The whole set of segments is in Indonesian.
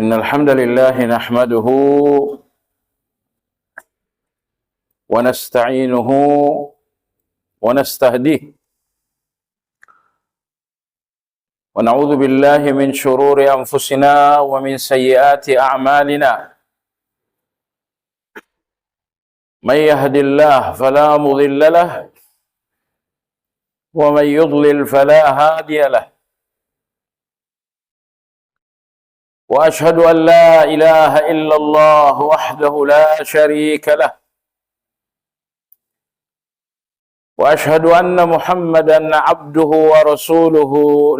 إن الحمد لله نحمده ونستعينه ونستهديه ونعوذ بالله من شرور أنفسنا ومن سيئات أعمالنا من يهد الله فلا مضل له ومن يضلل فلا هادي له وأشهد أن لا إله إلا الله وحده لا شريك له وأشهد أن محمدا عبده ورسوله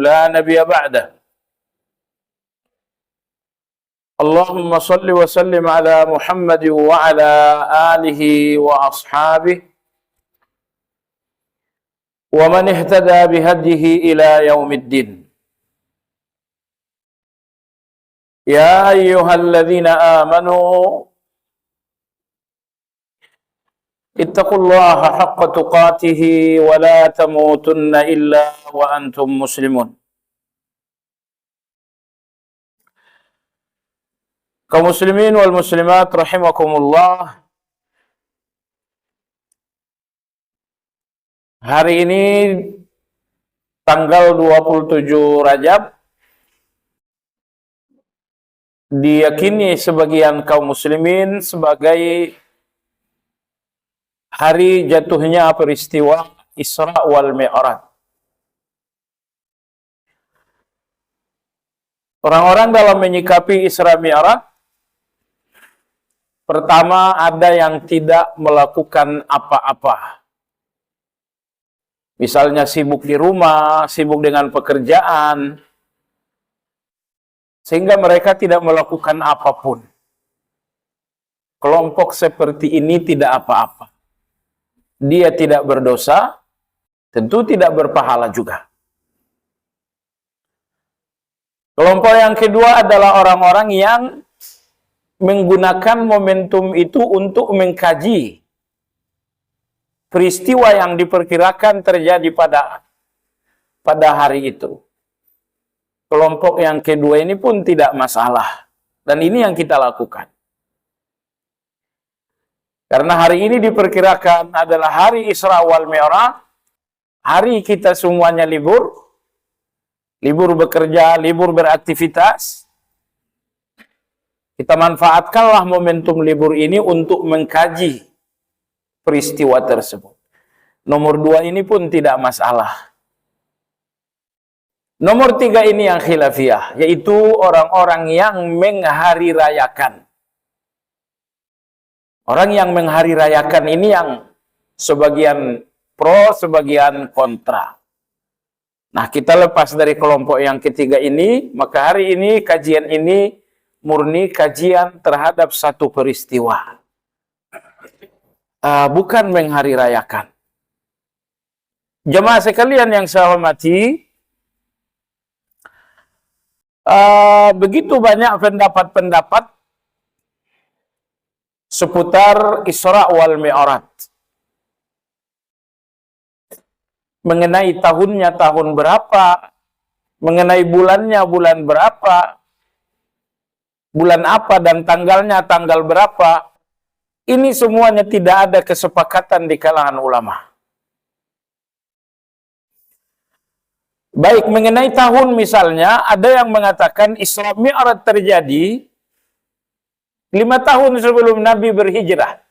لا نبي بعده اللهم صل وسلم على محمد وعلى آله وأصحابه ومن اهتدى بهديه إلى يوم الدين يا أيها الذين آمنوا اتقوا الله حق تقاته ولا تموتن إلا وأنتم مسلمون. Kaum muslimin wal muslimat rahimakumullah. Hari ini tanggal 27 Rajab diyakini sebagian kaum muslimin sebagai hari jatuhnya peristiwa Isra wal Mi'raj. Orang-orang dalam menyikapi Isra Mi'raj, pertama ada yang tidak melakukan apa-apa. Misalnya sibuk di rumah, sibuk dengan pekerjaan, sehingga mereka tidak melakukan apapun. Kelompok seperti ini tidak apa-apa. Dia tidak berdosa, tentu tidak berpahala juga. Kelompok yang kedua adalah orang-orang yang menggunakan momentum itu untuk mengkaji peristiwa yang diperkirakan terjadi pada hari itu. Kelompok yang kedua ini pun tidak masalah. Dan ini yang kita lakukan. Karena hari ini diperkirakan adalah hari Isra wal Mi'raj. Hari kita semuanya libur. Libur bekerja, libur beraktivitas. Kita manfaatkanlah momentum libur ini untuk mengkaji peristiwa tersebut. Nomor 2 ini pun tidak masalah. Nomor 3 ini yang khilafiyah, yaitu orang-orang yang menghari rayakan. Orang yang menghari rayakan ini yang sebagian pro, sebagian kontra. Nah, kita lepas dari kelompok yang ketiga ini, maka hari ini kajian ini murni kajian terhadap satu peristiwa. Bukan menghari rayakan. Jemaah sekalian yang saya hormati, begitu banyak pendapat-pendapat seputar Isra wal Mi'raj. Mengenai tahunnya tahun berapa, mengenai bulannya bulan berapa, bulan apa dan tanggalnya tanggal berapa. Ini semuanya tidak ada kesepakatan di kalangan ulama. Baik, mengenai tahun misalnya, ada yang mengatakan Isra Mi'raj terjadi 5 tahun sebelum Nabi berhijrah.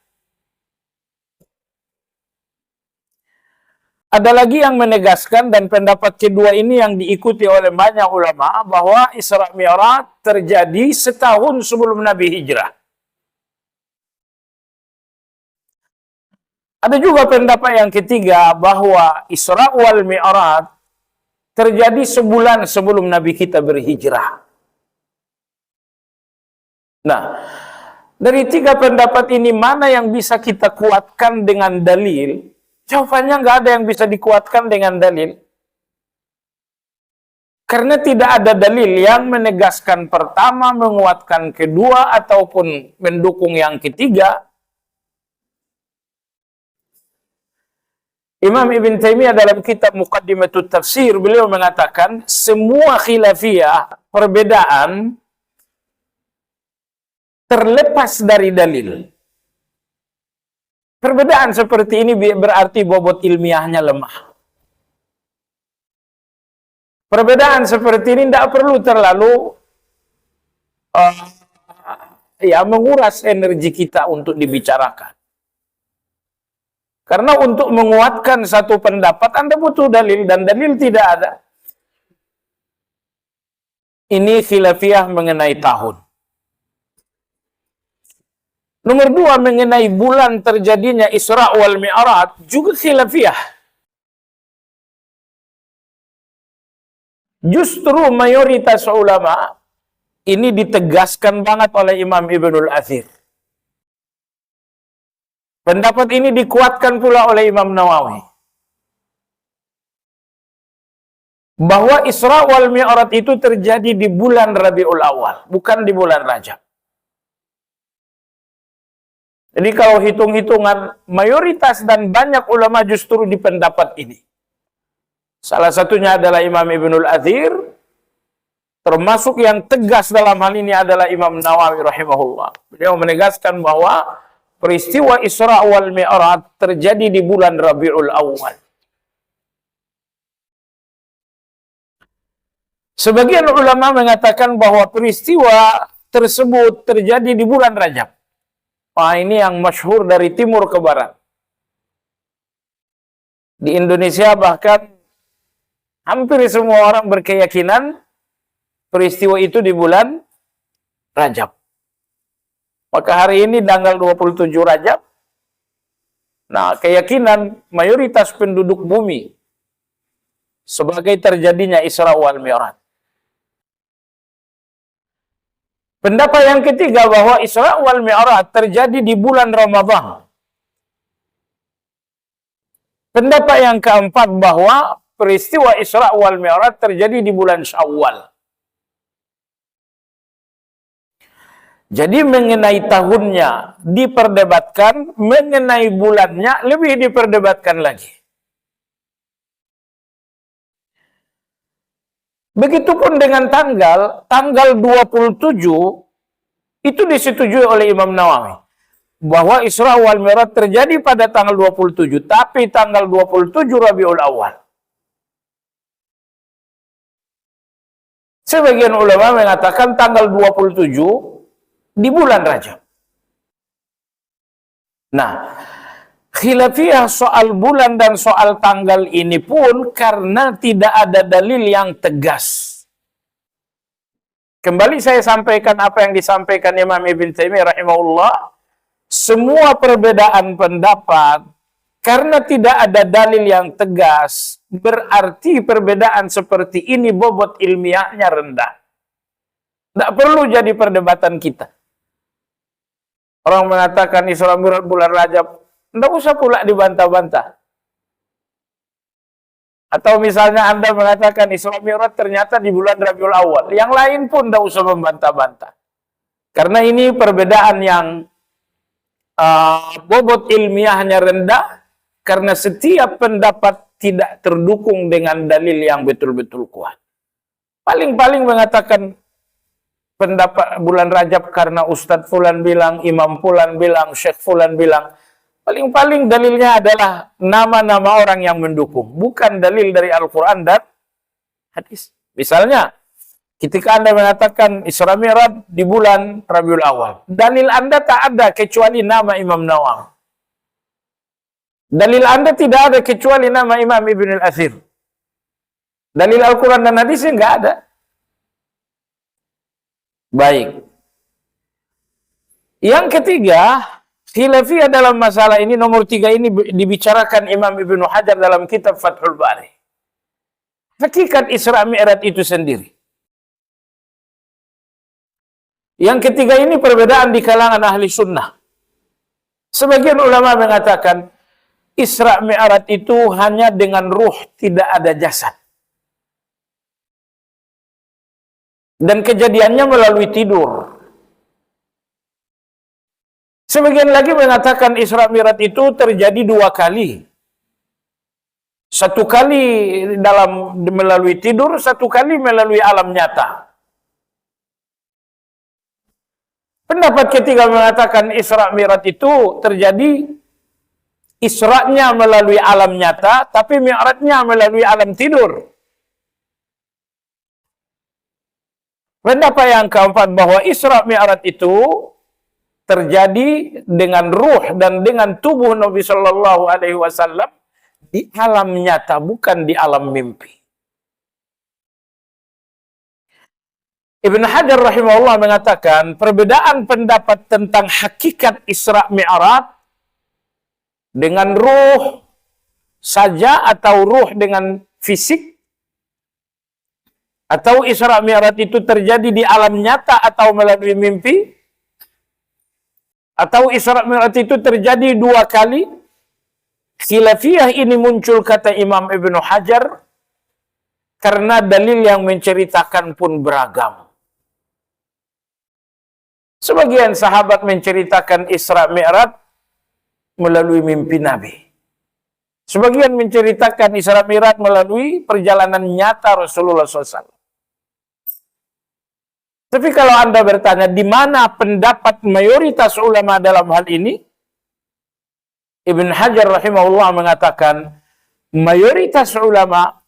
Ada lagi yang menegaskan, dan pendapat kedua ini yang diikuti oleh banyak ulama, bahwa Isra Mi'raj terjadi setahun sebelum Nabi hijrah. Ada juga pendapat yang ketiga, bahwa Isra wal Mi'raj terjadi sebulan sebelum Nabi kita berhijrah. Nah, dari 3 pendapat ini mana yang bisa kita kuatkan dengan dalil? Jawabannya nggak ada yang bisa dikuatkan dengan dalil. Karena tidak ada dalil yang menegaskan pertama, menguatkan kedua, ataupun mendukung yang ketiga. Imam Ibn Taimiyah dalam kitab Muqaddimatut Tafsir, beliau mengatakan semua khilafiyah, perbedaan terlepas dari dalil. Perbedaan seperti ini berarti bobot ilmiahnya lemah. Perbedaan seperti ini tidak perlu terlalu menguras energi kita untuk dibicarakan. Karena untuk menguatkan satu pendapat Anda butuh dalil, dan dalil tidak ada. Ini khilafiyah mengenai tahun. Nomor 2, mengenai bulan terjadinya Isra wal Mi'raj juga khilafiyah. Justru mayoritas ulama ini ditegaskan banget oleh Imam Ibnul Athir. Pendapat ini dikuatkan pula oleh Imam Nawawi. Bahwa Isra wal Mi'raj itu terjadi di bulan Rabiul Awal, bukan di bulan Rajab. Jadi kalau hitung-hitungan, mayoritas dan banyak ulama justru di pendapat ini. Salah satunya adalah Imam Ibnul Athir, termasuk yang tegas dalam hal ini adalah Imam Nawawi rahimahullah. Beliau menegaskan bahwa peristiwa Isra wal Mi'raj terjadi di bulan Rabiul Awal. Sebagian ulama mengatakan bahwa peristiwa tersebut terjadi di bulan Rajab. Wah, ini yang masyhur dari timur ke barat. Di Indonesia bahkan hampir semua orang berkeyakinan peristiwa itu di bulan Rajab. Maka hari ini tanggal 27 Rajab. Nah, keyakinan mayoritas penduduk bumi sebagai terjadinya Isra wal Mi'raj. Pendapat yang ketiga bahwa Isra wal Mi'raj terjadi di bulan Ramadan. Pendapat yang keempat bahwa peristiwa Isra wal Mi'raj terjadi di bulan Syawal. Jadi mengenai tahunnya diperdebatkan, mengenai bulannya lebih diperdebatkan lagi. Begitupun dengan tanggal 27 itu disetujui oleh Imam Nawawi. Bahwa Isra wal Mi'raj terjadi pada tanggal 27, tapi tanggal 27 Rabiul Awal. Sebagian ulama mengatakan tanggal 27 di bulan Rajab. Nah, khilafiyah soal bulan dan soal tanggal ini pun karena tidak ada dalil yang tegas. Kembali saya sampaikan apa yang disampaikan Imam Ibn Taimiyah rahimahullah. Semua perbedaan pendapat karena tidak ada dalil yang tegas, berarti perbedaan seperti ini bobot ilmiahnya rendah. Tidak perlu jadi perdebatan kita. Orang mengatakan Isra Mi'raj bulan Rajab, tidak usah pula dibantah-bantah. Atau misalnya Anda mengatakan Isra Mi'raj ternyata di bulan Rabiul Awal. Yang lain pun tidak usah membantah-bantah. Karena ini perbedaan yang bobot ilmiahnya rendah. Karena setiap pendapat tidak terdukung dengan dalil yang betul-betul kuat. Paling-paling mengatakan pendapat bulan Rajab karena Ustadz Fulan bilang, Imam Fulan bilang, Syekh Fulan bilang. Paling-paling dalilnya adalah nama-nama orang yang mendukung. Bukan dalil dari Al-Quran dan hadis. Misalnya, ketika Anda mengatakan Isra Mi'raj di bulan Rabiul Awal. Dalil Anda tak ada kecuali nama Imam Nawawi. Dalil Anda tidak ada kecuali nama Imam Ibn al-Athir. Dalil Al-Quran dan hadisnya nggak ada. Baik. Yang ketiga, khilafiyah dalam masalah ini, nomor 3 ini dibicarakan Imam Ibnu Hajar dalam kitab Fathul Bari. Hakikat Isra Mi'raj itu sendiri. Yang ketiga ini perbedaan di kalangan ahli sunnah. Sebagian ulama mengatakan Isra Mi'raj itu hanya dengan ruh, tidak ada jasad. Dan kejadiannya melalui tidur. Sebagian lagi mengatakan Isra Mi'raj itu terjadi 2 kali. 1 kali melalui tidur, 1 kali melalui alam nyata. Pendapat ketiga mengatakan Isra Mi'raj itu terjadi Isra-nya melalui alam nyata, tapi Mi'raj-nya melalui alam tidur. Pendapat yang keempat bahwa Isra Mi'raj itu terjadi dengan ruh dan dengan tubuh Nabi Shallallahu Alaihi Wasallam di alam nyata, bukan di alam mimpi. Ibn Hajar rahimahullah mengatakan perbedaan pendapat tentang hakikat Isra Mi'raj dengan ruh saja atau ruh dengan fisik, atau Isra Mi'raj itu terjadi di alam nyata atau melalui mimpi, atau Isra Mi'raj itu terjadi dua kali. Khilafiyah ini muncul, kata Imam Ibnu Hajar, karena dalil yang menceritakan pun beragam. Sebagian sahabat menceritakan Isra Mi'raj melalui mimpi Nabi. Sebagian menceritakan Isra Mi'raj melalui perjalanan nyata Rasulullah SAW. Tapi kalau Anda bertanya di mana pendapat mayoritas ulama dalam hal ini, Ibn Hajar rahimahullah mengatakan mayoritas ulama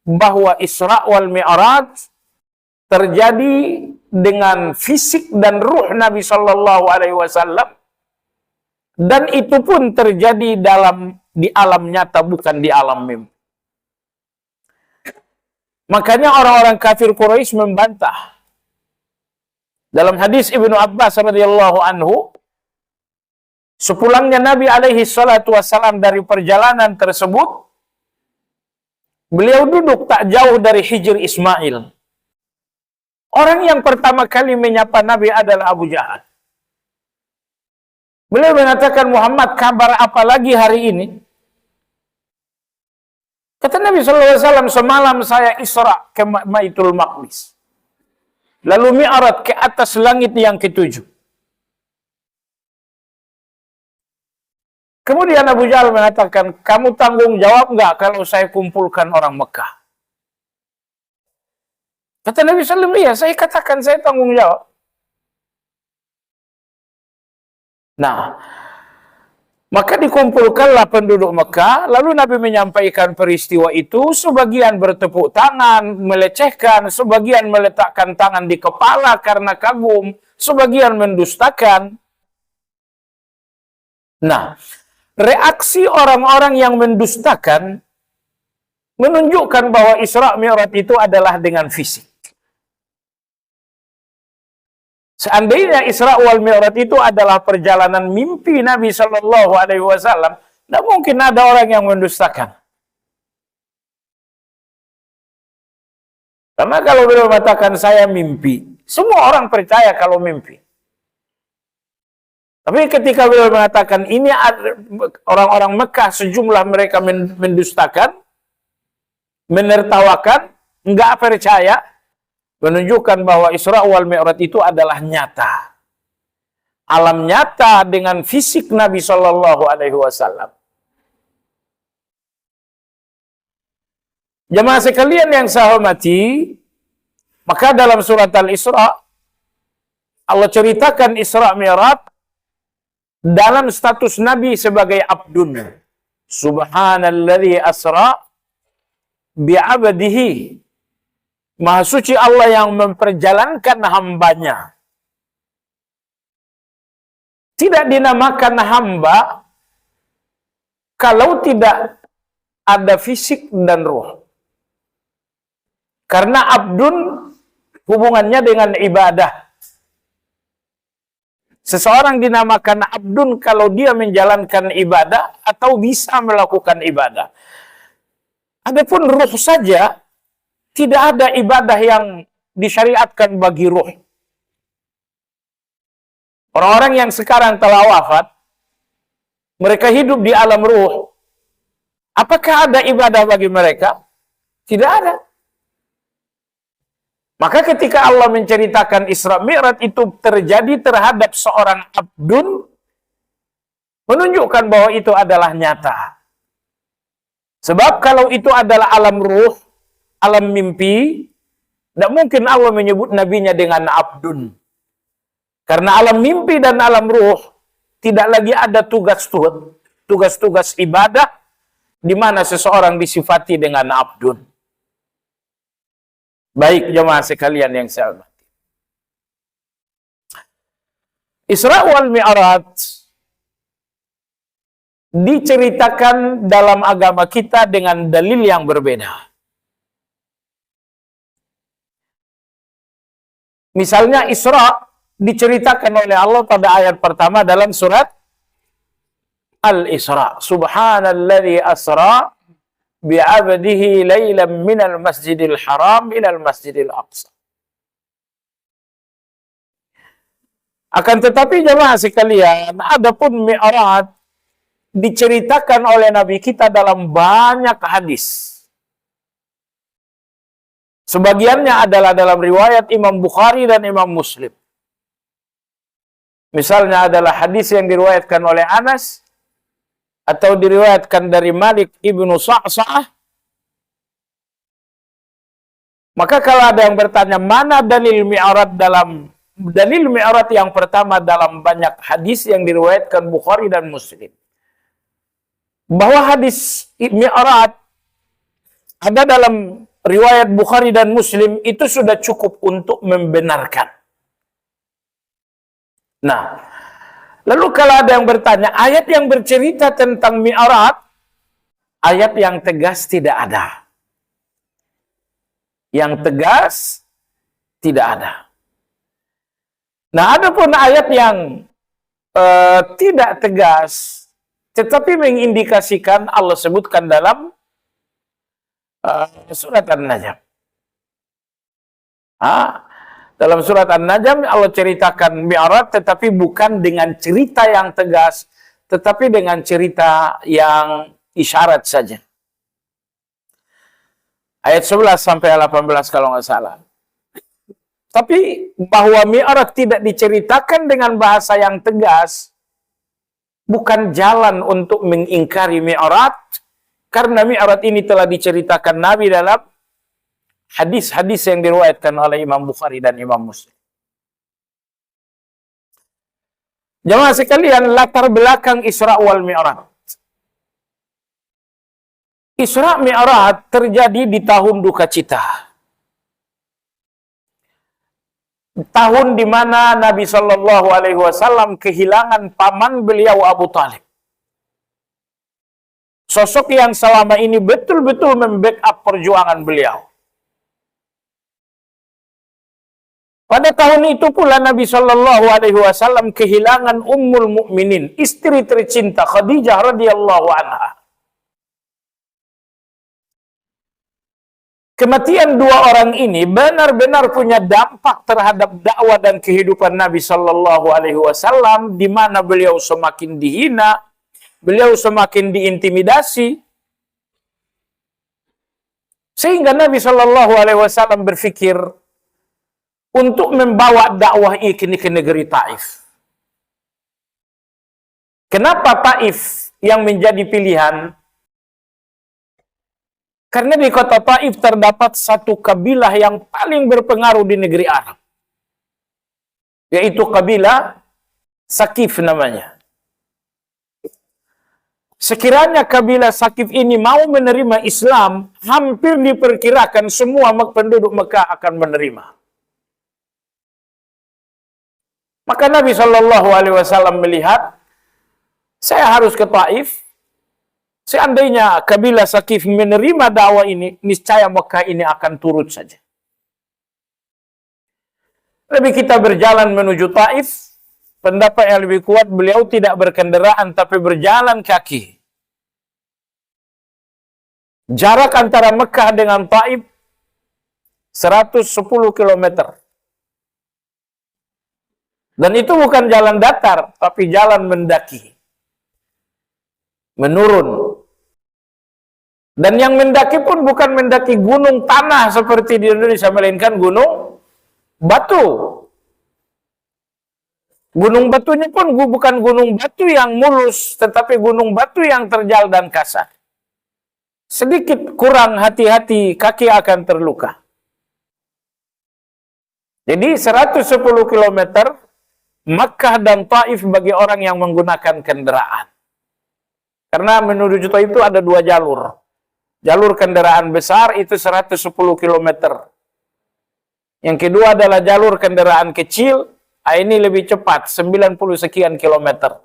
bahwa Isra wal Mi'raj terjadi dengan fisik dan ruh Nabi Shallallahu Alaihi Wasallam, dan itu pun terjadi di alam nyata, bukan di alam mimpi. Makanya orang-orang kafir Quraisy membantah. Dalam hadis Ibnu Abbas radhiyallahu anhu, sepulangnya Nabi alaihi salatu wassalam dari perjalanan tersebut, beliau duduk tak jauh dari Hijr Ismail. Orang yang pertama kali menyapa Nabi adalah Abu Jahal. Beliau mengatakan, Muhammad, kabar apa lagi hari ini? Kata Nabi SAW, semalam saya Isra ke Baitul Maqdis. Lalu Mi'raj ke atas langit yang ketujuh. Kemudian Abu Jahal mengatakan, kamu tanggung jawab nggak kalau saya kumpulkan orang Mekah? Kata Nabi SAW, iya, saya katakan saya tanggung jawab. Nah, maka dikumpulkanlah penduduk Mekah, lalu Nabi menyampaikan peristiwa itu, sebagian bertepuk tangan, melecehkan, sebagian meletakkan tangan di kepala karena kagum, sebagian mendustakan. Nah, reaksi orang-orang yang mendustakan menunjukkan bahwa Isra Mi'raj itu adalah dengan fisik. Seandainya Isra wal Mi'raj itu adalah perjalanan mimpi Nabi Shallallahu Alaihi Wasallam, tidak mungkin ada orang yang mendustakan. Karena kalau beliau mengatakan saya mimpi, semua orang percaya kalau mimpi. Tapi ketika beliau mengatakan ini orang-orang Mekah, sejumlah mereka mendustakan, menertawakan, nggak percaya, menunjukkan bahwa Isra wal Mi'raj itu adalah nyata. Alam nyata dengan fisik Nabi Shallallahu Alaihi Wasallam. Jemaah sekalian yang saya hormati, maka dalam surat Al-Isra, Allah ceritakan Isra Mi'raj dalam status Nabi sebagai abdun. Subhanalladzi asra bi'abdihi. Maha suci Allah yang memperjalankan hambanya. Tidak dinamakan hamba kalau tidak ada fisik dan ruh. Karena abdun hubungannya dengan ibadah. Seseorang dinamakan abdun kalau dia menjalankan ibadah atau bisa melakukan ibadah. Adapun ruh saja, tidak ada ibadah yang disyariatkan bagi ruh. Orang-orang yang sekarang telah wafat, mereka hidup di alam ruh. Apakah ada ibadah bagi mereka? Tidak ada. Maka ketika Allah menceritakan Isra Mi'raj itu terjadi terhadap seorang abdun, menunjukkan bahwa itu adalah nyata. Sebab kalau itu adalah alam ruh, alam mimpi, tidak mungkin Allah menyebut nabinya dengan abdun. Karena alam mimpi dan alam ruh tidak lagi ada tugas-tugas ibadah di mana seseorang disifati dengan abdun. Baik jemaah sekalian yang saya hormati. Isra wal Mi'raj diceritakan dalam agama kita dengan dalil yang berbeda. Misalnya Isra diceritakan oleh Allah pada ayat pertama dalam surat Al-Isra. Subhanalladzi asra bi'abdihi laylan minal masjidil haram ilal masjidil aqsa. Akan tetapi jemaah sekalian, adapun Mi'raj diceritakan oleh Nabi kita dalam banyak hadis. Sebagiannya adalah dalam riwayat Imam Bukhari dan Imam Muslim. Misalnya adalah hadis yang diriwayatkan oleh Anas atau diriwayatkan dari Malik ibnu Sa'sa'ah. Maka kalau ada yang bertanya mana dalil Mi'raj yang pertama dalam banyak hadis yang diriwayatkan Bukhari dan Muslim. Bahwa hadis Mi'raj ada dalam riwayat Bukhari dan Muslim itu sudah cukup untuk membenarkan. Nah, lalu kalau ada yang bertanya, ayat yang bercerita tentang Mi'raj, ayat yang tegas tidak ada. Yang tegas tidak ada. Nah, adapun ayat yang tidak tegas, tetapi mengindikasikan Allah sebutkan dalam surat An-Najm. Dalam surat An-Najm Allah ceritakan Mi'raj, tetapi bukan dengan cerita yang tegas, tetapi dengan cerita yang isyarat saja. Ayat 11 sampai 18 kalau nggak salah. Tapi bahwa Mi'raj tidak diceritakan dengan bahasa yang tegas, bukan jalan untuk mengingkari Mi'raj, karena Mi'raj ini telah diceritakan Nabi dalam hadis-hadis yang diriwayatkan oleh Imam Bukhari dan Imam Muslim. Jemaah sekalian, latar belakang Isra wal Mi'raj. Isra Mi'raj terjadi di tahun duka cita. Tahun di mana Nabi Shallallahu Alaihi Wasallam kehilangan paman beliau Abu Talib. Sosok yang selama ini betul-betul membackup perjuangan beliau. Pada tahun itu pula Nabi Shallallahu Alaihi Wasallam kehilangan Ummul Mukminin, istri tercinta Khadijah radhiyallahu anha. Kematian dua orang ini benar-benar punya dampak terhadap dakwah dan kehidupan Nabi Shallallahu Alaihi Wasallam, di mana beliau semakin dihina, beliau semakin diintimidasi, sehingga Nabi Shallallahu Alaihi Wasallam berpikir untuk membawa dakwah ini ke negeri Taif. Kenapa Taif yang menjadi pilihan? Karena di kota Taif terdapat satu kabilah yang paling berpengaruh di negeri Arab. Yaitu kabilah Sakif namanya. Sekiranya kabilah Sakif ini mau menerima Islam, hampir diperkirakan semua penduduk Mekah akan menerima. Maka Nabi Shallallahu Alaihi Wasallam melihat, saya harus ke Taif. Seandainya kabilah Sakif menerima dakwah ini, niscaya Mekah ini akan turut saja. Lebih kita berjalan menuju Taif, pendapat yang lebih kuat beliau tidak berkendaraan tapi berjalan kaki. Jarak antara Mekah dengan Taif 110 km. Dan itu bukan jalan datar, tapi jalan mendaki. Menurun. Dan yang mendaki pun bukan mendaki gunung tanah seperti di Indonesia, melainkan gunung batu. Gunung batunya pun bukan gunung batu yang mulus, tetapi gunung batu yang terjal dan kasar. Sedikit kurang hati-hati, kaki akan terluka. Jadi 110 km Makkah dan Taif bagi orang yang menggunakan kendaraan. Karena menuju Taif itu ada dua jalur. Jalur kendaraan besar itu 110 km. Yang kedua adalah jalur kendaraan kecil, ini lebih cepat, 90 sekian kilometer.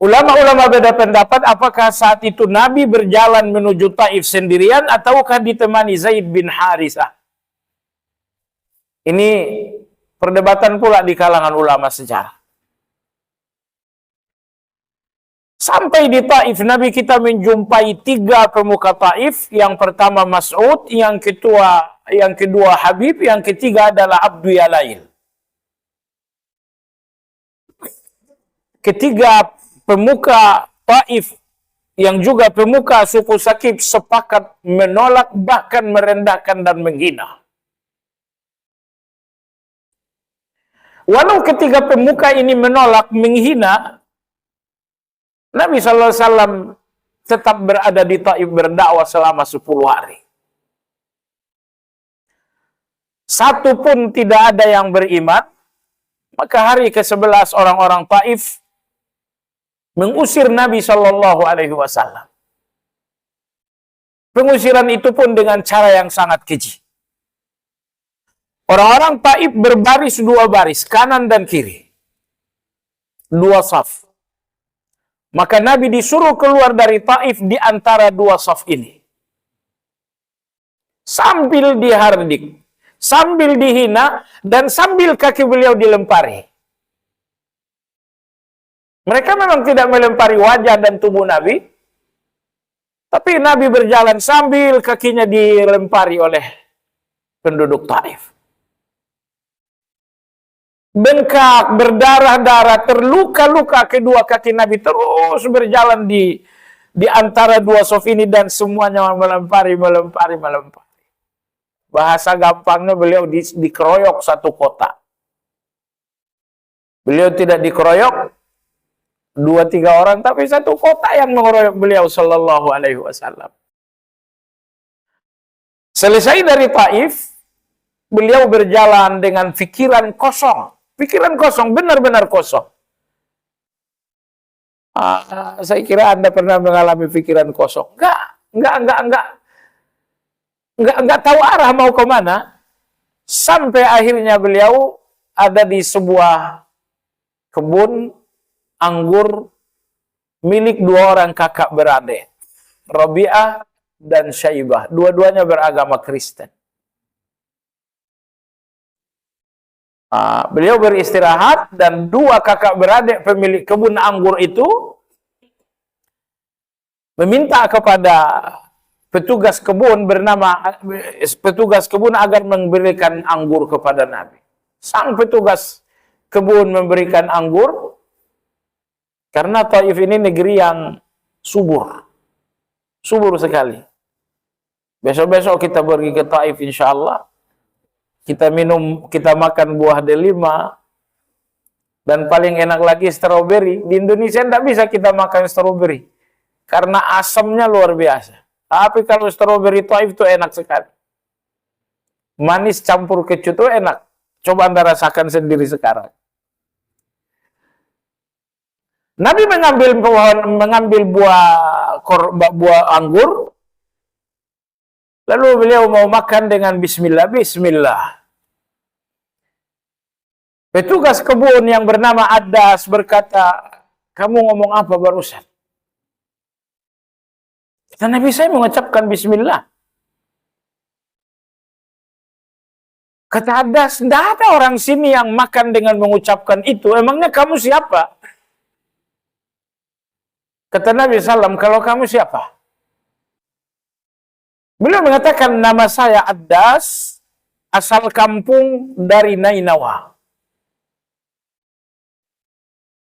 Ulama-ulama beda pendapat apakah saat itu Nabi berjalan menuju Taif sendirian ataukah ditemani Zaid bin Harithah. Ini perdebatan pula di kalangan ulama sejarah. Sampai di Taif, Nabi kita menjumpai 3 pemuka Taif. Yang pertama Mas'ud, yang kedua Habib, yang ketiga adalah Abdu Yalail. Ketiga pemuka Taif yang juga pemuka suku Sakif sepakat menolak, bahkan merendahkan dan menghina. Walau ketiga pemuka ini menolak, menghina, Nabi SAW tetap berada di Taif berdakwah selama 10 hari. Satu pun tidak ada yang beriman. Maka hari ke-11 orang-orang Taif mengusir Nabi SAW. Pengusiran itu pun dengan cara yang sangat keji. Orang-orang Taif berbaris 2 baris, kanan dan kiri. 2 saf. Maka Nabi disuruh keluar dari Taif di antara 2 saf ini. Sambil dihardik, sambil dihina, dan sambil kaki beliau dilempari. Mereka memang tidak melempari wajah dan tubuh Nabi, tapi Nabi berjalan sambil kakinya dilempari oleh penduduk Taif. Bengkak, berdarah-darah, terluka-luka kedua kaki Nabi terus berjalan di antara 2 saf ini dan semuanya melempari. Bahasa gampangnya beliau dikeroyok satu kota. Beliau tidak dikeroyok 2-3 orang, tapi satu kota yang mengeroyok beliau sallallahu alaihi wasallam. Selesai dari Taif, beliau berjalan dengan pikiran kosong. Pikiran kosong, benar-benar kosong. Saya kira Anda pernah mengalami pikiran kosong. Enggak tahu arah mau kemana. Sampai akhirnya beliau ada di sebuah kebun anggur milik 2 orang kakak beradik, Rabi'ah dan Syaibah. Dua-duanya beragama Kristen. Beliau beristirahat dan 2 kakak beradik pemilik kebun anggur itu meminta kepada petugas kebun agar memberikan anggur kepada Nabi. Sang petugas kebun memberikan anggur karena Taif ini negeri yang subur sekali. Besok-besok kita pergi ke Taif insyaallah. Kita makan buah delima, dan paling enak lagi stroberi. Di Indonesia tidak bisa kita makan stroberi, karena asamnya luar biasa. Tapi kalau stroberi Taif itu enak sekali. Manis campur kecut itu enak. Coba Anda rasakan sendiri sekarang. Nabi mengambil buah anggur. Lalu beliau mau makan dengan bismillah. Petugas kebun yang bernama Adas berkata, "Kamu ngomong apa barusan?" Kata Nabi, "Saya mengucapkan bismillah." Kata Adas, "Tidak ada orang sini yang makan dengan mengucapkan itu. Emangnya kamu siapa?" Kata Nabi SAW, "Kalau kamu siapa?" Beliau mengatakan, "Nama saya Adas, asal kampung dari Nainawa."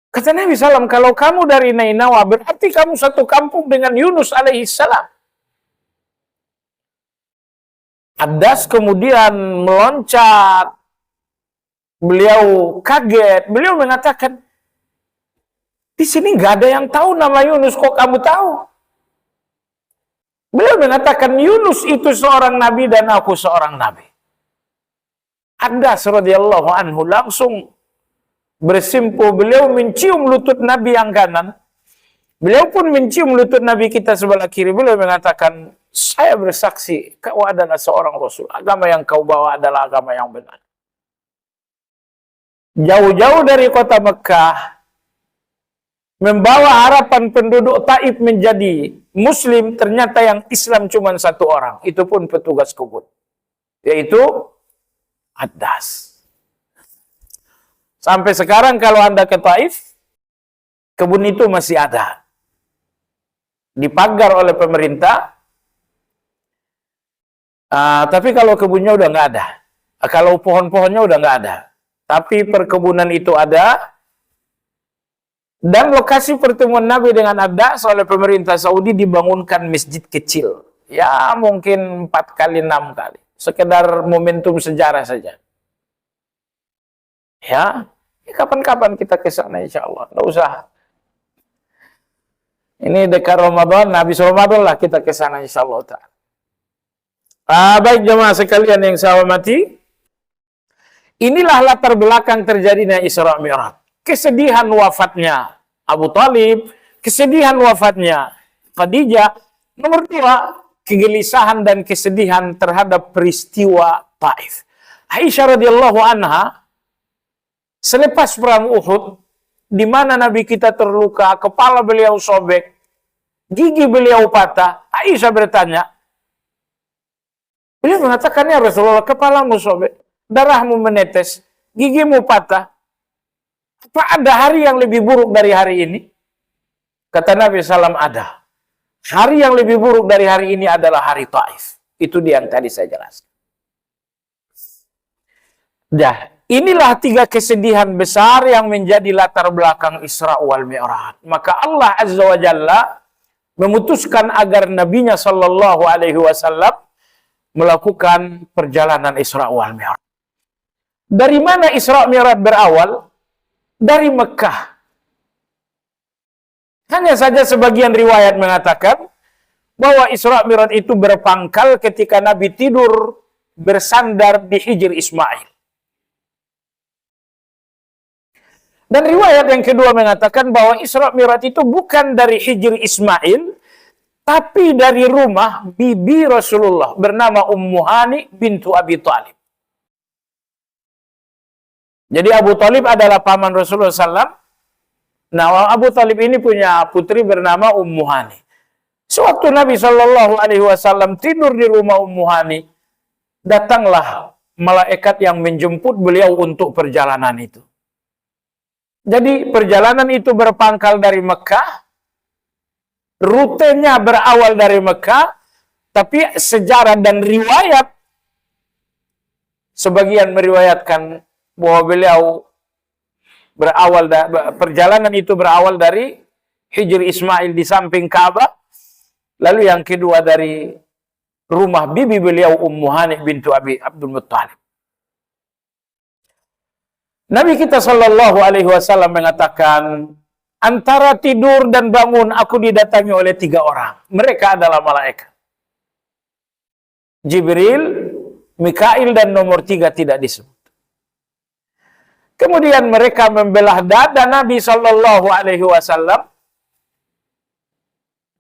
Kata Nabi SAW, "Kalau kamu dari Nainawa, berarti kamu satu kampung dengan Yunus alaihissalam." Adas kemudian meloncat. Beliau kaget. Beliau mengatakan, "Di sini nggak ada yang tahu nama Yunus, kok kamu tahu?" Beliau mengatakan, "Yunus itu seorang nabi dan aku seorang nabi." Adas radhiyallahu anhu langsung bersimpuh, beliau mencium lutut Nabi yang kanan. Beliau pun mencium lutut Nabi kita sebelah kiri. Beliau mengatakan, saya bersaksi, kau adalah seorang Rasul. Agama yang kau bawa adalah agama yang benar. Jauh-jauh dari kota Mekah, membawa harapan penduduk Taif menjadi Muslim, ternyata yang Islam cuma satu orang. Itu pun petugas kebun. Yaitu Adas. Sampai sekarang kalau Anda ke Taif, kebun itu masih ada. Dipagar oleh pemerintah. Tapi kalau kebunnya udah nggak ada. Kalau pohon-pohonnya udah nggak ada. Tapi perkebunan itu ada. Dan lokasi pertemuan Nabi dengan Adas oleh pemerintah Saudi dibangunkan masjid kecil. Ya mungkin 4 kali 6 kali. Sekedar momentum sejarah saja. Ya, kapan-kapan kita ke sana insya Allah. Nggak usah. Ini dekat Ramadan, habis Ramadan lah kita ke sana insya Allah. Baik jemaah sekalian yang saya hormati. Inilah latar belakang terjadinya Isra Mi'raj. Kesedihan wafatnya Abu Talib, kesedihan wafatnya Khadijah. Nomor 2, kegelisahan dan kesedihan terhadap peristiwa Taif. Aisyah radhiyallahu anha selepas perang Uhud, di mana Nabi kita terluka, kepala beliau sobek, gigi beliau patah. Aisyah bertanya, beliau mengatakan, ya Rasulullah, kepalamu sobek, darahmu menetes, gigimu patah. Apa ada hari yang lebih buruk dari hari ini? Kata Nabi SAW, ada. Hari yang lebih buruk dari hari ini adalah hari Taif. Itu dia yang tadi saya jelaskan. Dah, inilah 3 kesedihan besar yang menjadi latar belakang Isra wal Mi'raj. Maka Allah Azza wa Jalla memutuskan agar Nabinya Sallallahu Alaihi Wasallam melakukan perjalanan Isra wal Mi'raj. Dari mana Isra Mi'raj berawal? Dari Mekah. Hanya saja sebagian riwayat mengatakan bahwa Isra Mi'raj itu berpangkal ketika Nabi tidur bersandar di Hijr Ismail. Dan riwayat yang kedua mengatakan bahwa Isra Mi'raj itu bukan dari Hijr Ismail, tapi dari rumah bibi Rasulullah bernama Ummu Hani bintu Abi Thalib. Jadi Abu Talib adalah paman Rasulullah SAW. Nah, Abu Talib ini punya putri bernama Ummu Hani. Sewaktu Nabi Shallallahu Alaihi Wasallam tidur di rumah Ummu Hani, datanglah malaikat yang menjemput beliau untuk perjalanan itu. Jadi perjalanan itu berpangkal dari Mekah, rutenya berawal dari Mekah, tapi sejarah dan riwayat sebagian meriwayatkan bahwa beliau perjalanan itu berawal dari Hijr Ismail di samping Ka'bah, lalu yang kedua dari rumah bibi beliau Ummu Hani bintu Abi Abdul Muttalib. Nabi kita Shallallahu Alaihi Wasallam mengatakan, antara tidur dan bangun aku didatangi oleh 3 orang. Mereka adalah malaikat. Jibril, Mikail, dan nomor 3 tidak disebut. Kemudian mereka membelah dada Nabi Shallallahu Alaihi Wasallam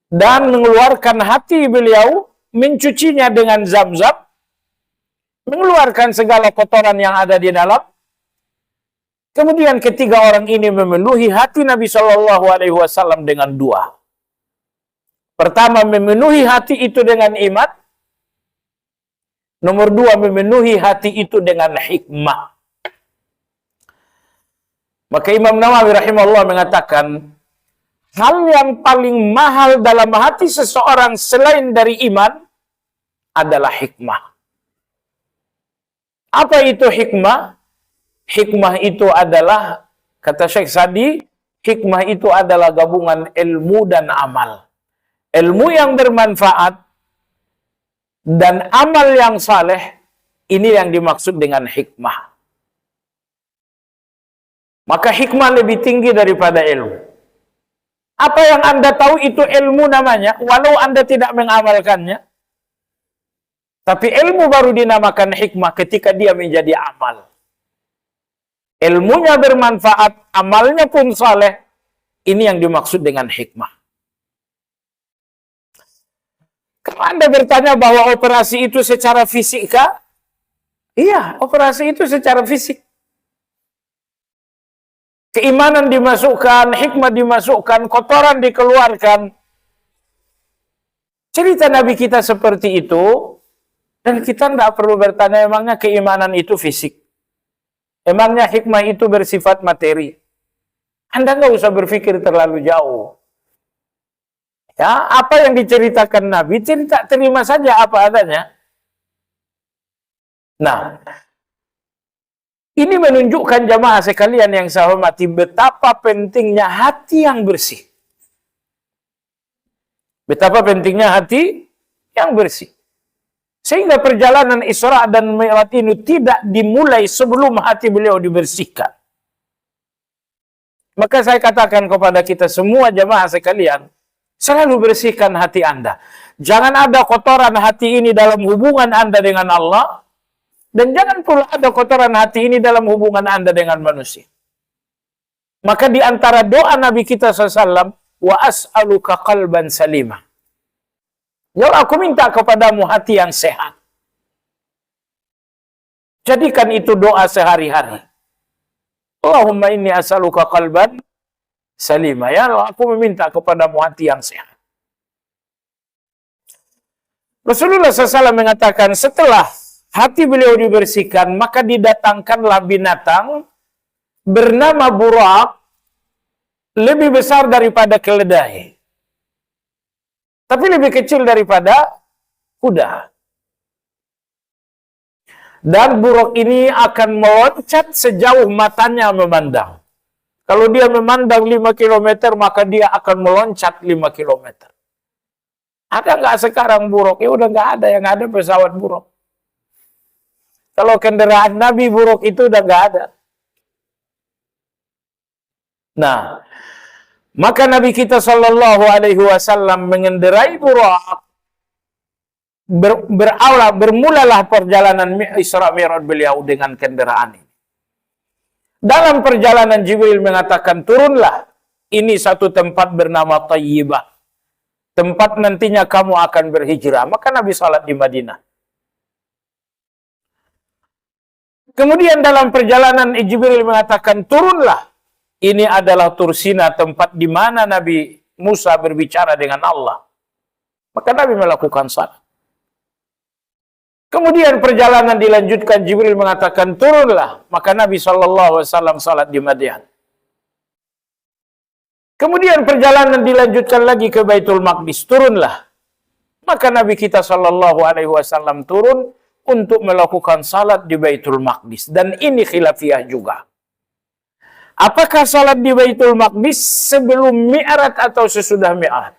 dan mengeluarkan hati beliau, mencucinya dengan zam-zam, mengeluarkan segala kotoran yang ada di dalam. Kemudian ketiga orang ini memenuhi hati Nabi Shallallahu Alaihi Wasallam dengan 2. Pertama, memenuhi hati itu dengan iman. Nomor 2, memenuhi hati itu dengan hikmah. Maka Imam Nawawi rahimahullah mengatakan, hal yang paling mahal dalam hati seseorang selain dari iman adalah hikmah. Apa itu hikmah? Hikmah itu adalah, kata Syekh Sa'di, hikmah itu adalah gabungan ilmu dan amal. Ilmu yang bermanfaat dan amal yang saleh, ini yang dimaksud dengan hikmah. Maka hikmah lebih tinggi daripada ilmu. Apa yang Anda tahu itu ilmu namanya, walau Anda tidak mengamalkannya. Tapi ilmu baru dinamakan hikmah ketika dia menjadi amal. Ilmunya bermanfaat, amalnya pun saleh. Ini yang dimaksud dengan hikmah. Kalau Anda bertanya bahwa operasi itu secara fisik kah? Iya, operasi itu secara fisik. Keimanan dimasukkan, hikmah dimasukkan, kotoran dikeluarkan. Cerita Nabi kita seperti itu, dan kita tidak perlu bertanya emangnya keimanan itu fisik. Emangnya hikmah itu bersifat materi. Anda nggak usah berpikir terlalu jauh. Ya, apa yang diceritakan Nabi, terima saja apa adanya. Nah, ini menunjukkan jamaah sekalian yang saya hormati betapa pentingnya hati yang bersih. Betapa pentingnya hati yang bersih. Sehingga perjalanan Isra dan Mi'raj ini tidak dimulai sebelum hati beliau dibersihkan. Maka saya katakan kepada kita semua jamaah sekalian, selalu bersihkan hati Anda. Jangan ada kotoran hati ini dalam hubungan Anda dengan Allah, dan jangan pula ada kotoran hati ini dalam hubungan Anda dengan manusia. Maka di antara doa Nabi kita SAW, wa as'aluka qalban salimah. Ya Allah, aku minta kepadamu hati yang sehat. Jadikan itu doa sehari-hari. Allahumma inni as'aluka qalban salimah. Ya Allah, aku meminta kepadamu hati yang sehat. Rasulullah SAW mengatakan setelah hati beliau dibersihkan, maka didatangkanlah binatang bernama burak, lebih besar daripada keledai, tapi lebih kecil daripada kuda. Dan buruk ini akan meloncat sejauh matanya memandang. Kalau dia memandang 5 km, maka dia akan meloncat 5 km. Ada nggak sekarang buruk? Ya udah nggak ada, yang ada pesawat buruk. Kalau kendaraan Nabi buruk itu udah nggak ada. Nah, maka Nabi kita Shallallahu Alaihi Wasallam mengendarai buraq. Bermulalah perjalanan Isra Mi'raj beliau dengan kendaraan ini. Dalam perjalanan Jibril mengatakan, turunlah, ini satu tempat bernama Tayyibah. Tempat nantinya kamu akan berhijrah. Maka Nabi salat di Madinah. Kemudian dalam perjalanan Jibril mengatakan, turunlah. Ini adalah Tursina, tempat di mana Nabi Musa berbicara dengan Allah. Maka Nabi melakukan salat. Kemudian perjalanan dilanjutkan, Jibril mengatakan, turunlah. Maka Nabi SAW salat di Madian. Kemudian perjalanan dilanjutkan lagi ke Baitul Maqdis, turunlah. Maka Nabi kita SAW turun untuk melakukan salat di Baitul Maqdis. Dan ini khilafiyah juga. Apakah salat di Baitul Maqdis sebelum Mi'raj atau sesudah Mi'raj?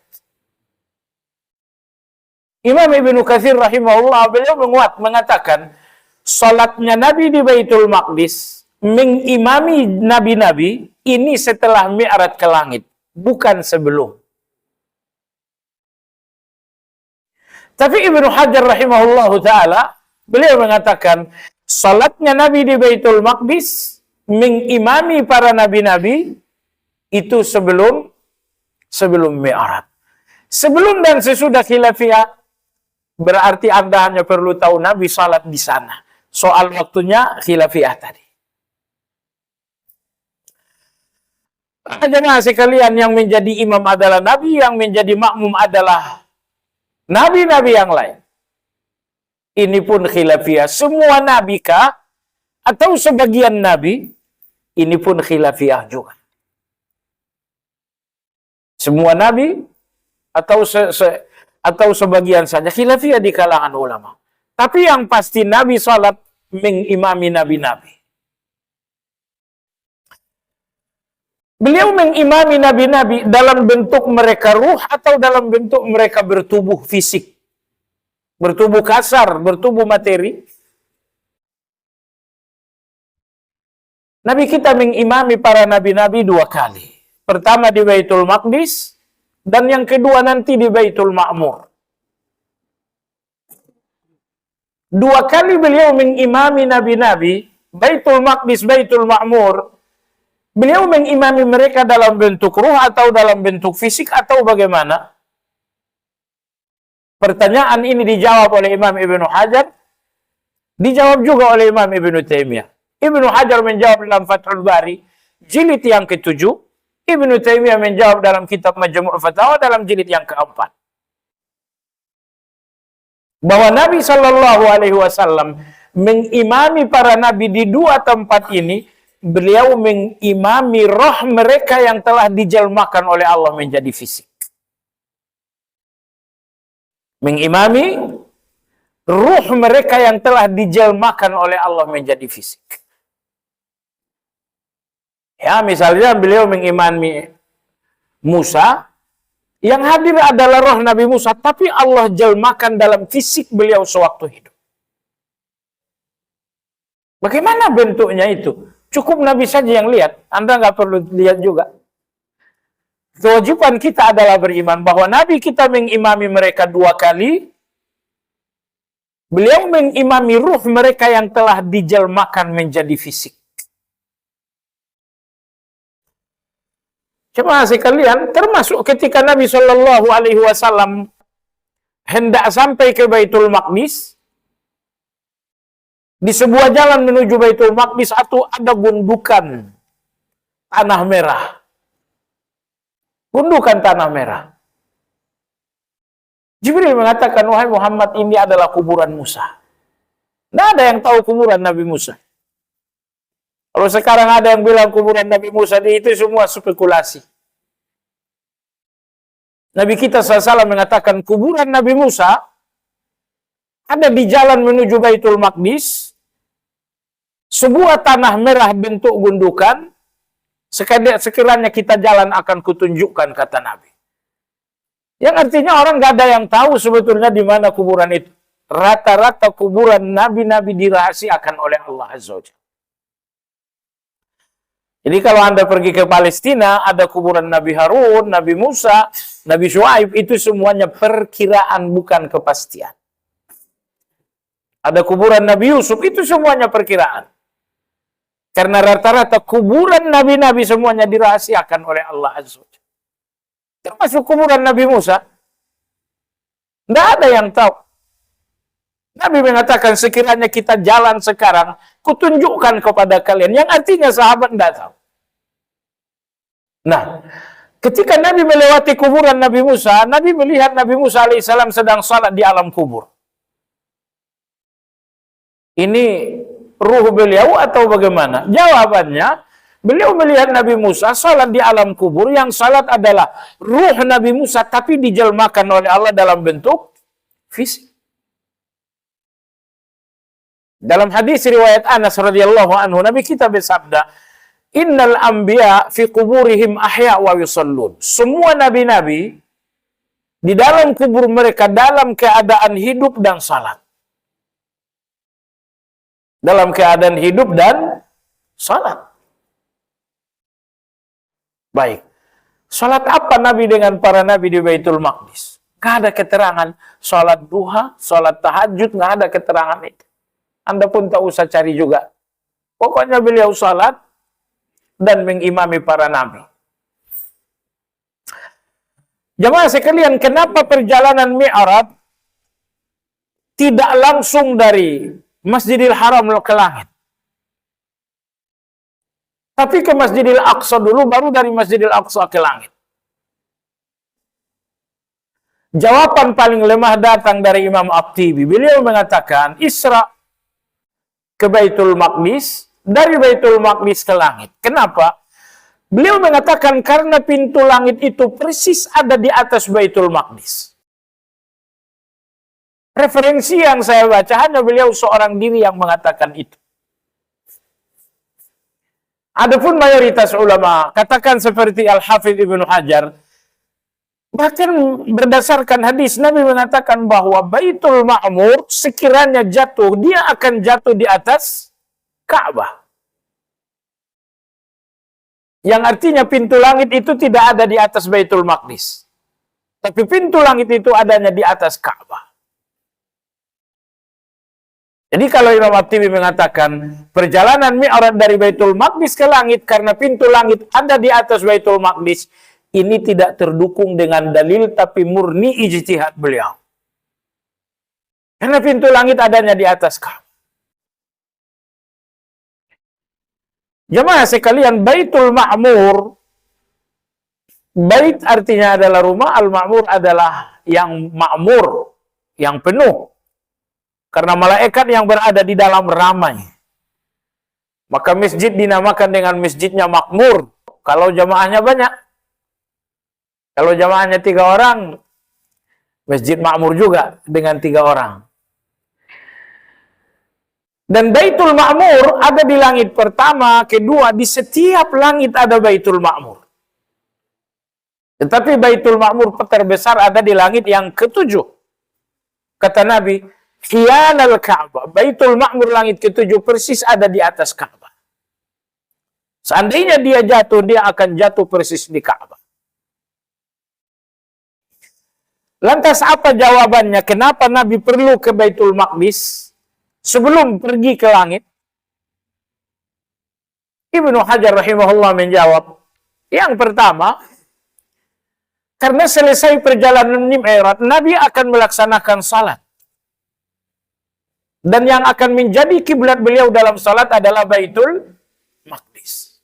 Imam Ibnu Katsir rahimahullah beliau mengatakan salatnya Nabi di Baitul Maqdis mengimami nabi-nabi ini setelah Mi'raj ke langit, bukan sebelum. Tapi Ibnu Hajar rahimahullahu taala beliau mengatakan salatnya Nabi di Baitul Maqdis mengimami para nabi-nabi itu sebelum Mi'raj. Sebelum dan sesudah khilafiyah berarti Anda hanya perlu tahu Nabi salat di sana. Soal waktunya khilafiyah tadi. Jemaah sekalian, yang menjadi imam adalah Nabi, yang menjadi makmum adalah nabi-nabi yang lain. Ini pun khilafiyah. Semua nabi kah? Atau sebagian nabi? Ini pun khilafiyah juga. Semua nabi? Atau sebagian saja, khilafiyah di kalangan ulama. Tapi yang pasti Nabi salat mengimami nabi-nabi. Beliau mengimami nabi-nabi dalam bentuk mereka ruh atau dalam bentuk mereka bertubuh fisik. Bertubuh kasar, bertubuh materi. Nabi kita mengimami para nabi-nabi 2 kali. Pertama di Baitul Maqdis, dan yang kedua nanti di Baitul Ma'mur. Dua kali beliau mengimami nabi-nabi, Baitul Maqdis, Baitul Ma'mur. Beliau mengimami mereka dalam bentuk ruh atau dalam bentuk fisik atau bagaimana? Pertanyaan ini dijawab oleh Imam Ibnu Hajar, dijawab juga oleh Imam Ibnu Taimiyah. Ibnu Hajar menjawab dalam Fathul Bari, jilid yang ke-7. Ibnu Taimiyah menjawab dalam kitab Majmu' Fatawa dalam jilid yang ke-4. Bahwa Nabi Shallallahu Alaihi Wasallam mengimami para nabi di dua tempat ini, beliau mengimami roh mereka yang telah dijelmakan oleh Allah menjadi fisik. Mengimami ruh mereka yang telah dijelmakan oleh Allah menjadi fisik. Ya, misalnya beliau mengimami Musa, yang hadir adalah roh Nabi Musa, tapi Allah jelmakan dalam fisik beliau sewaktu hidup. Bagaimana bentuknya itu? Cukup Nabi saja yang lihat. Anda nggak perlu lihat juga. Kewajiban kita adalah beriman bahwa Nabi kita mengimami mereka dua kali. Beliau mengimami ruh mereka yang telah dijelmakan menjadi fisik. Cuma sekalian, termasuk ketika Nabi Shallallahu Alaihi Wasallam hendak sampai ke Baitul Maqdis, di sebuah jalan menuju Baitul Maqdis ada gundukan tanah merah. Gundukan tanah merah. Jibril mengatakan, wahai Muhammad, ini adalah kuburan Musa. Tidak ada yang tahu kuburan Nabi Musa. Kalau sekarang ada yang bilang kuburan Nabi Musa, itu semua spekulasi. Nabi kita SAW mengatakan kuburan Nabi Musa ada di jalan menuju Baitul Maqdis, sebuah tanah merah bentuk gundukan, sekiranya kita jalan akan kutunjukkan, kata Nabi. Yang artinya orang gak ada yang tahu sebetulnya di mana kuburan itu. Rata-rata kuburan nabi-nabi dirahasiakan oleh Allah Azza wa Jalla. Jadi kalau Anda pergi ke Palestina, ada kuburan Nabi Harun, Nabi Musa, Nabi Syuaib, itu semuanya perkiraan, bukan kepastian. Ada kuburan Nabi Yusuf, itu semuanya perkiraan. Karena rata-rata kuburan nabi-nabi semuanya dirahasiakan oleh Allah Azza wa Jalla. Termasuk kuburan Nabi Musa. Tidak ada yang tahu. Nabi mengatakan, sekiranya kita jalan sekarang, kutunjukkan kepada kalian. Yang artinya sahabat tidak tahu. Nah, ketika Nabi melewati kuburan Nabi Musa, Nabi melihat Nabi Musa alaihissalam sedang salat di alam kubur. Ini ruh beliau atau bagaimana? Jawabannya, beliau melihat Nabi Musa salat di alam kubur, yang salat adalah ruh Nabi Musa, tapi dijelmakan oleh Allah dalam bentuk fisik. Dalam hadis riwayat Anas radhiyallahu anhu, Nabi kita bersabda, innal anbiya fi kuburihim ahya wa yusallun. Semua nabi-nabi di dalam kubur mereka dalam keadaan hidup dan salat. Dalam keadaan hidup dan salat. Baik. Salat apa Nabi dengan para nabi di Baitul Maqdis? Gak ada keterangan. Salat duha, salat tahajud, gak ada keterangan itu. Anda pun tak usah cari juga. Pokoknya beliau salat dan mengimami para nabi. Jemaah sekalian, kenapa perjalanan Mi'raj tidak langsung dari Masjidil Haram ke langit? Tapi ke Masjidil Aqsa dulu, baru dari Masjidil Aqsa ke langit. Jawaban paling lemah datang dari Imam At-Tibi. Beliau mengatakan, Isra ke Baitul Maqdis, dari Baitul Maqdis ke langit. Kenapa? Beliau mengatakan karena pintu langit itu persis ada di atas Baitul Maqdis. Referensi yang saya baca hanya beliau seorang diri yang mengatakan itu. Adapun mayoritas ulama katakan seperti Al-Hafidz Ibnu Hajar, bahkan berdasarkan hadis Nabi mengatakan bahwa Baitul Ma'mur sekiranya jatuh, dia akan jatuh di atas Ka'bah. Yang artinya pintu langit itu tidak ada di atas Baitul Maqdis. Tapi pintu langit itu adanya di atas Ka'bah. Jadi kalau Imam At-Tibi mengatakan perjalanan Mi'raj dari Baitul Maqdis ke langit karena pintu langit ada di atas Baitul Maqdis, ini tidak terdukung dengan dalil tapi murni ijtihad beliau. Karena pintu langit adanya di atas Ka'bah. Jemaah sekalian, Baitul Ma'mur, bait artinya adalah rumah, al-ma'mur adalah yang makmur, yang penuh. Karena malaikat yang berada di dalam ramai. Maka masjid dinamakan dengan masjidnya makmur. Kalau jamaahnya banyak. Kalau jamaahnya 3 orang, masjid makmur juga dengan 3 orang. Dan Baitul Ma'mur ada di langit pertama, kedua, di setiap langit ada Baitul Ma'mur. Tetapi Baitul Ma'mur terbesar ada di langit yang ke-7. Kata Nabi, Khiyanal Ka'bah, Baitul Ma'mur langit ke-7 persis ada di atas Ka'bah. Seandainya dia jatuh, dia akan jatuh persis di Ka'bah. Lantas apa jawabannya? Kenapa Nabi perlu ke Baitul Maqdis sebelum pergi ke langit? Ibnu Hajar rahimahullah menjawab, yang pertama, karena selesai perjalanan Mi'raj, Nabi akan melaksanakan salat. Dan yang akan menjadi kiblat beliau dalam salat adalah Baitul Maqdis.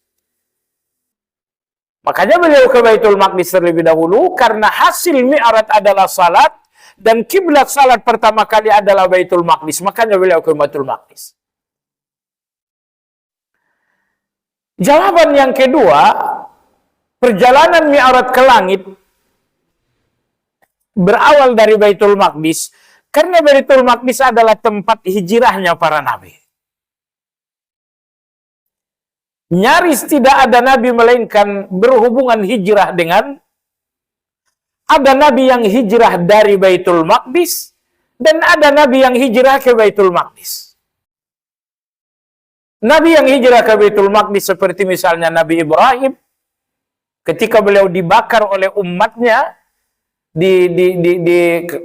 Makanya beliau ke Baitul Maqdis terlebih dahulu, karena hasil Mi'raj adalah salat, dan kiblat salat pertama kali adalah Baitul Maqdis. Makanya beliau ke Baitul Maqdis. Jawaban yang kedua, perjalanan Mi'raj ke langit berawal dari Baitul Maqdis, karena Baitul Maqdis adalah tempat hijrahnya para nabi. Nyaris tidak ada nabi melainkan berhubungan hijrah dengan, ada nabi yang hijrah dari Baitul Maqdis, dan ada nabi yang hijrah ke Baitul Maqdis. Nabi yang hijrah ke Baitul Maqdis seperti misalnya Nabi Ibrahim, ketika beliau dibakar oleh umatnya di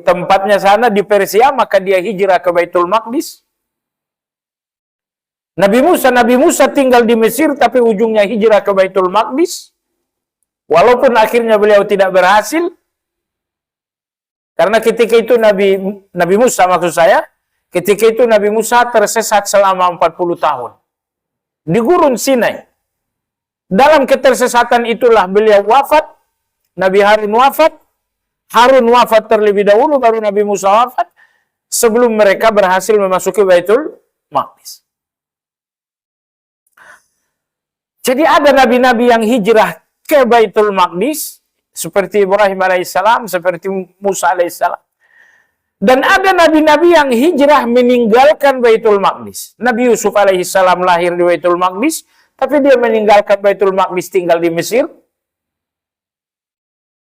tempatnya sana di Persia, maka dia hijrah ke Baitul Maqdis. Nabi Musa tinggal di Mesir tapi ujungnya hijrah ke Baitul Maqdis. Walaupun akhirnya beliau tidak berhasil. Karena ketika itu Nabi Musa maksud saya, ketika itu Nabi Musa tersesat selama 40 tahun di Gurun Sinai. Dalam ketersesatan itulah beliau wafat, Nabi Harun wafat. Harun wafat terlebih dahulu, baru Nabi Musa wafat, sebelum mereka berhasil memasuki Baitul Maqdis. Jadi ada nabi-nabi yang hijrah ke Baitul Maqdis, seperti Ibrahim alaihissalam, seperti Musa alaihissalam. Dan ada nabi-nabi yang hijrah meninggalkan Baitul Maqdis. Nabi Yusuf alaihissalam lahir di Baitul Maqdis, tapi dia meninggalkan Baitul Maqdis, tinggal di Mesir.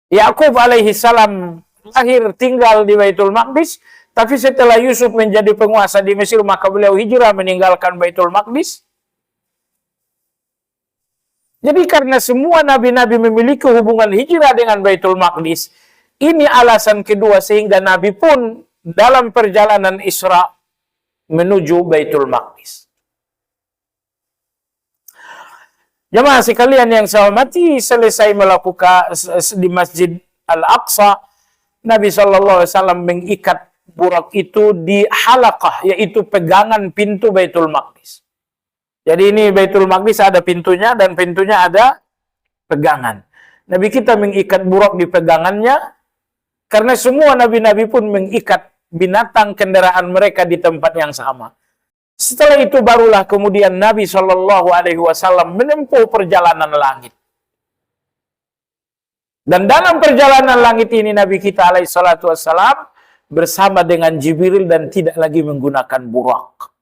Yakub alaihissalam lahir tinggal di Baitul Maqdis, tapi setelah Yusuf menjadi penguasa di Mesir, maka beliau hijrah meninggalkan Baitul Maqdis. Jadi karena semua nabi-nabi memiliki hubungan hijrah dengan Baitul Maqdis, ini alasan kedua sehingga Nabi pun dalam perjalanan Isra menuju Baitul Maqdis. Jemaah sekalian yang saya hormati, selesai melakukan di Masjid Al-Aqsa, Nabi SAW mengikat burak itu di halaqah, yaitu pegangan pintu Baitul Maqdis. Jadi ini Baitul Maqdis ada pintunya dan pintunya ada pegangan. Nabi kita mengikat burak di pegangannya, karena semua nabi-nabi pun mengikat binatang kendaraan mereka di tempat yang sama. Setelah itu barulah kemudian Nabi SAW menempuh perjalanan langit. Dan dalam perjalanan langit ini Nabi kita alaihissalatu wassalam bersama dengan Jibril dan tidak lagi menggunakan burak.